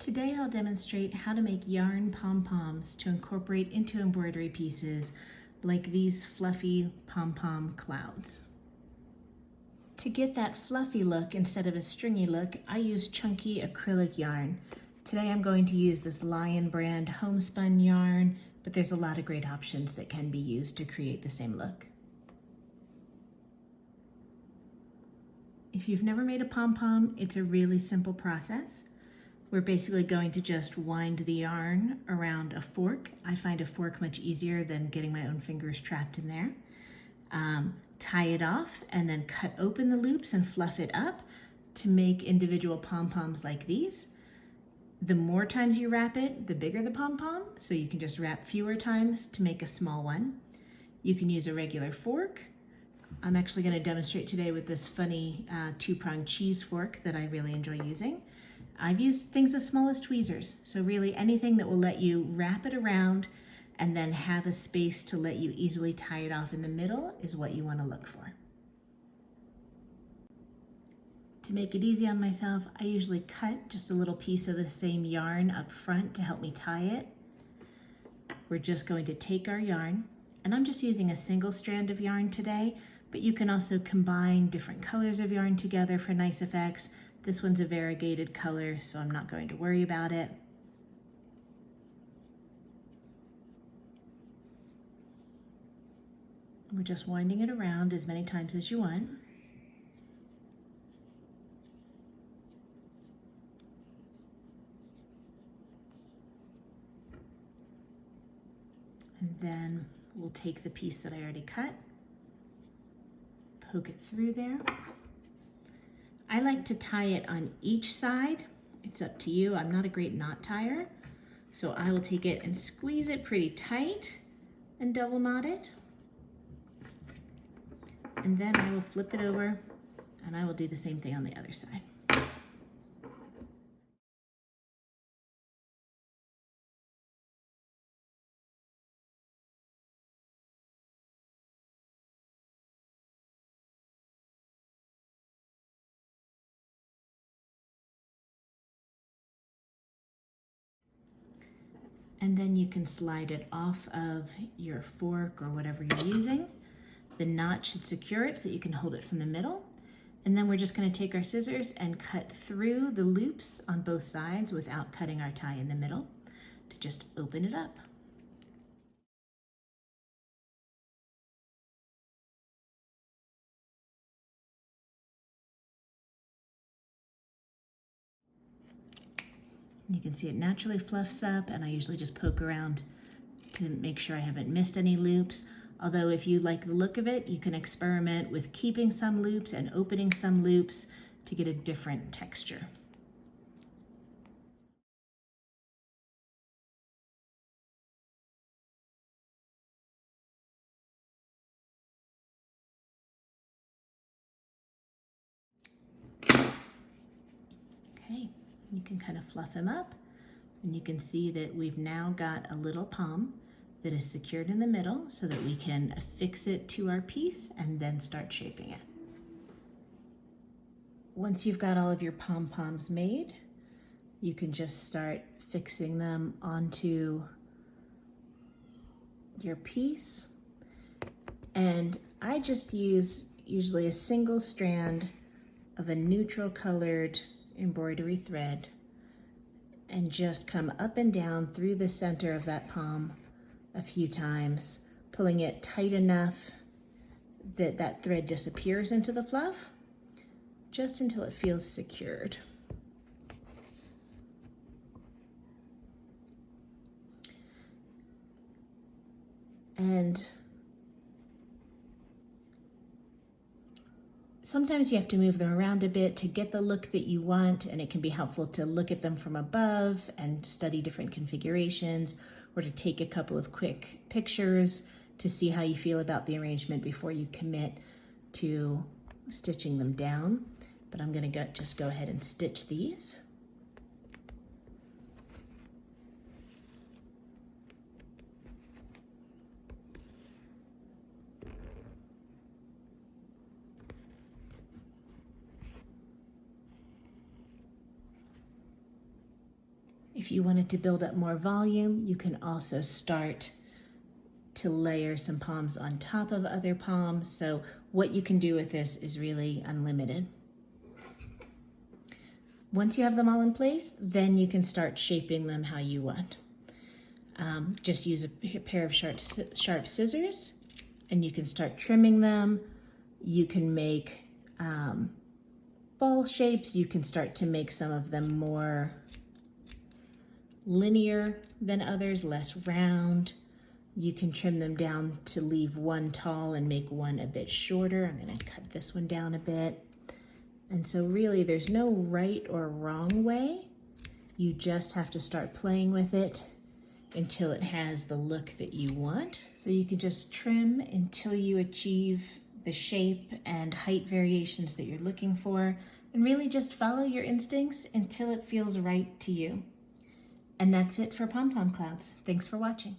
Today I'll demonstrate how to make yarn pom-poms to incorporate into embroidery pieces like these fluffy pom-pom clouds. To get that fluffy look instead of a stringy look, I use chunky acrylic yarn. Today I'm going to use this Lion brand homespun yarn, but there's a lot of great options that can be used to create the same look. If you've never made a pom-pom, it's a really simple process. We're basically going to just wind the yarn around a fork. I find a fork much easier than getting my own fingers trapped in there. Tie it off and then cut open the loops and fluff it up to make individual pom-poms like these. The more times you wrap it, the bigger the pom-pom, so you can just wrap fewer times to make a small one. You can use a regular fork. I'm actually going to demonstrate today with this funny two-pronged cheese fork that I really enjoy using. I've used things as small as tweezers, so really anything that will let you wrap it around and then have a space to let you easily tie it off in the middle is what you want to look for. To make it easy on myself, I usually cut just a little piece of the same yarn up front to help me tie it. We're just going to take our yarn, and I'm just using a single strand of yarn today, but you can also combine different colors of yarn together for nice effects. This one's a variegated color, so I'm not going to worry about it. We're just winding it around as many times as you want. And then we'll take the piece that I already cut, poke it through there. I like to tie it on each side. It's up to you. I'm not a great knot tire, so I will take it and squeeze it pretty tight and double knot it. And then I will flip it over and I will do the same thing on the other side. And then you can slide it off of your fork or whatever you're using. The knot should secure it so that you can hold it from the middle. And then we're just going to take our scissors and cut through the loops on both sides without cutting our tie in the middle to just open it up. You can see it naturally fluffs up, and I usually just poke around to make sure I haven't missed any loops. Although if you like the look of it, you can experiment with keeping some loops and opening some loops to get a different texture. Okay, you can kind of fluff them up, and you can see that we've now got a little pom that is secured in the middle so that we can affix it to our piece and then start shaping it. Once you've got all of your pom-poms made, you can just start fixing them onto your piece. And I just use usually a single strand of a neutral colored embroidery thread and just come up and down through the center of that pom a few times, pulling it tight enough that that thread disappears into the fluff, just until it feels secured. And sometimes you have to move them around a bit to get the look that you want, and it can be helpful to look at them from above and study different configurations, or to take a couple of quick pictures to see how you feel about the arrangement before you commit to stitching them down. But I'm going to just go ahead and stitch these. If you wanted to build up more volume, you can also start to layer some palms on top of other palms. So what you can do with this is really unlimited. Once you have them all in place, then you can start shaping them how you want. Just use a pair of sharp scissors and you can start trimming them. You can make ball shapes. You can start to make some of them more linear than others, less round. You can trim them down to leave one tall and make one a bit shorter. I'm going to cut this one down a bit. And so really there's no right or wrong way. You just have to start playing with it until it has the look that you want. So you can just trim until you achieve the shape and height variations that you're looking for, and really just follow your instincts until it feels right to you. And that's it for pom-pom clouds. Thanks for watching.